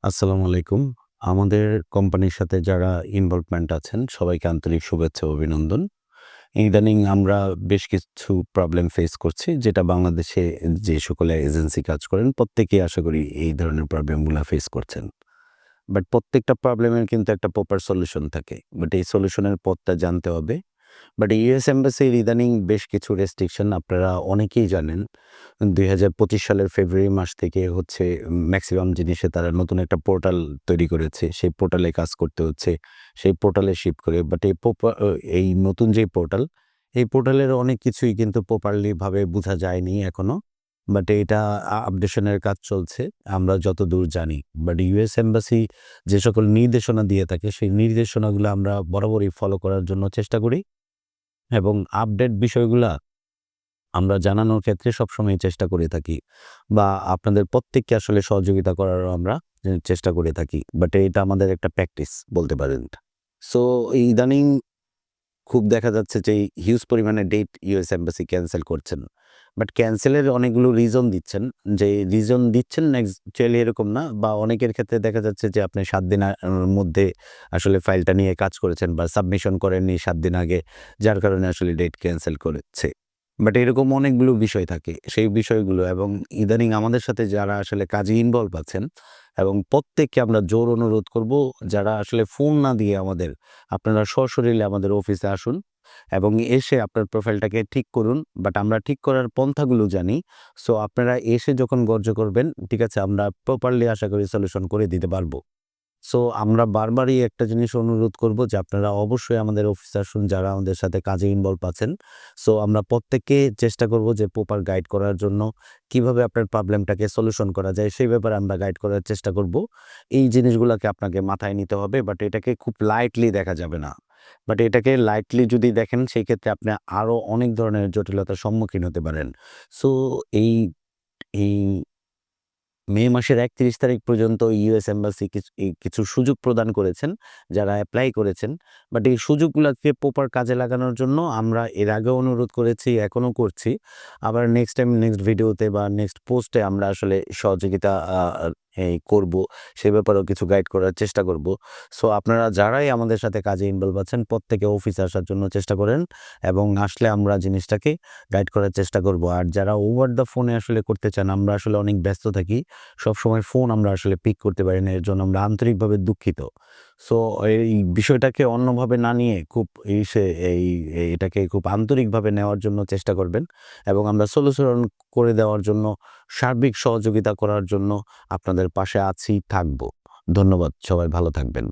আসসালামু আলাইকুম। আমাদের কোম্পানির সাথে যারা ইনভলভমেন্ট আছেন সবাইকে আন্তরিক শুভেচ্ছা ও অভিনন্দন। ইদানিং আমরা বেশ কিছু প্রবলেম ফেস করছি যেটা বাংলাদেশে যে সকল এজেন্সি কাজ করেন প্রত্যেকেই আশা করি এই ধরনের প্রবলেমগুলা ফেস করছেন। বাট প্রত্যেকটা প্রবলেমের কিন্তু একটা প্রপার সলিউশন থাকে। বাট এই সলিউশনের পথটা জানতে হবে। বাট ইউএস এম্বাসির ইদানিং বেশ কিছু রেস্ট্রিকশন আপনারা অনেকেই জানেন। ২০২৫ সালের ফেব্রুয়ারি মাস থেকে হচ্ছে ম্যাক্সিমাম জিনিসে তারা নতুন একটা পোর্টাল তৈরি করেছে। সেই পোর্টালে কাজ করতে হচ্ছে। সেই পোর্টালে শিফট করে। বাট এই নতুন যে পোর্টাল, এই পোর্টালের অনেক কিছুই কিন্তু প্রপারলি ভাবে বুঝা যায়নি এখনো। বাট এটা আপডেশনের কাজ চলছে আমরা যতদূর জানি। বাট ইউএস এম্বাসি যে সকল নির্দেশনা দিয়ে থাকে, সেই নির্দেশনাগুলো আমরা বরাবরই ফলো করার জন্য চেষ্টা করি এবং আপডেট বিষয়গুলা আমরা জানানোর ক্ষেত্রে সবসময় চেষ্টা করে থাকি বা আপনাদের প্রত্যেককে আসলে সহযোগিতা করারও আমরা চেষ্টা করে থাকি। বাট এটা আমাদের একটা প্র্যাকটিস বলতে পারেন। সো ইদানিং খুব দেখা যাচ্ছে যে হিউজ পরিমাণে ডেট ইউএস এম্বাসি ক্যানসেল করছেন। বাট ক্যানসেলের অনেকগুলো রিজন দিচ্ছেন। যে রিজন দিচ্ছেন অ্যাকচুয়ালি এরকম না বা অনেকের ক্ষেত্রে দেখা যাচ্ছে যে আপনি ৭ দিন মধ্যে আসলে ফাইলটা নিয়ে কাজ করেছেন বা সাবমিশন করেননি ৭ দিন আগে, যার কারণে আসলে ডেট ক্যানসেল করেছে। বাট এরকম অনেকগুলো বিষয় থাকে। সেই বিষয়গুলো এবং ইদানিং আমাদের সাথে যারা আসলে কাজে ইনভলভ আছেন এবং প্রত্যেককে আমরা জোর অনুরোধ করব, যারা আসলে ফোন না দিয়ে আমাদের, আপনারা সশরীরে আমাদের অফিসে আসুন এবং এসে আপনার প্রোফাইলটাকে ঠিক করুন। বাট আমরা ঠিক করার পন্থাগুলো জানি। সো আপনারা এসে যখন গর্জ করবেন, ঠিক আছে, আমরা প্রপারলি আশা করি সলিউশন করে দিতে পারবো। সো আমরা বারবারই একটা জিনিস অনুরোধ করব যে আপনারা অবশ্যই আমাদের অফিসে আসুন যারা আমাদের সাথে কাজে ইনভলভ আছেন। সো আমরা প্রত্যেককে চেষ্টা করব যে প্রপার গাইড করার জন্য, কিভাবে আপনার প্রবলেমটাকে সলিউশন করা যায় সেই ব্যাপারে আমরা গাইড করার চেষ্টা করব। এই জিনিসগুলাকে আপনাকে মাথায় নিতে হবে, বাট এটাকে খুব লাইটলি দেখা যাবে না। বাট এটাকে লাইটলি যদি দেখেন সেই ক্ষেত্রে আপনি আরো অনেক ধরনের জটিলতার সম্মুখীন হতে পারেন। সো এই এই মে মাসের ৩১ তারিখ পর্যন্ত ইউএস এম্বাসি কিছু সুযোগ প্রদান করেছেন, যারা এপ্লাই করেছেন। বাট এই সুযোগগুলাকে প্রপার কাজে লাগানোর জন্য আমরা এর আগেও অনুরোধ করেছি, এখনো করছি। আবার নেক্সট টাইম নেক্সট ভিডিওতে বা নেক্সট পোস্টে আমরা আসলে সহযোগিতা করব। সে ব্যাপারেও কিছু গাইড করার চেষ্টা করব। সো আপনারা যারাই আমাদের সাথে কাজে ইনভলভ আছেন প্রত্যেকে অফিসে আসার জন্য চেষ্টা করেন এবং আসলে আমরা জিনিসটাকে গাইড করার চেষ্টা করব। আর যারা ওভার দ্য ফোনে আসলে করতে চান, আমরা আসলে অনেক ব্যস্ত থাকি। সবসময় ফোন আমরা আসলে পিক করতে পারি না। এর জন্য আমরা আন্তরিকভাবে দুঃখিত। সো এই বিষয়টাকে অন্যভাবে না নিয়ে খুব এটাকে খুব আন্তরিকভাবে নেওয়ার জন্য চেষ্টা করবেন এবং আমরা সলিউশন করে দেওয়ার জন্য, সার্বিক সহযোগিতা করার জন্য আপনাদের পাশে আছি, থাকবো। ধন্যবাদ। সবাই ভালো থাকবেন।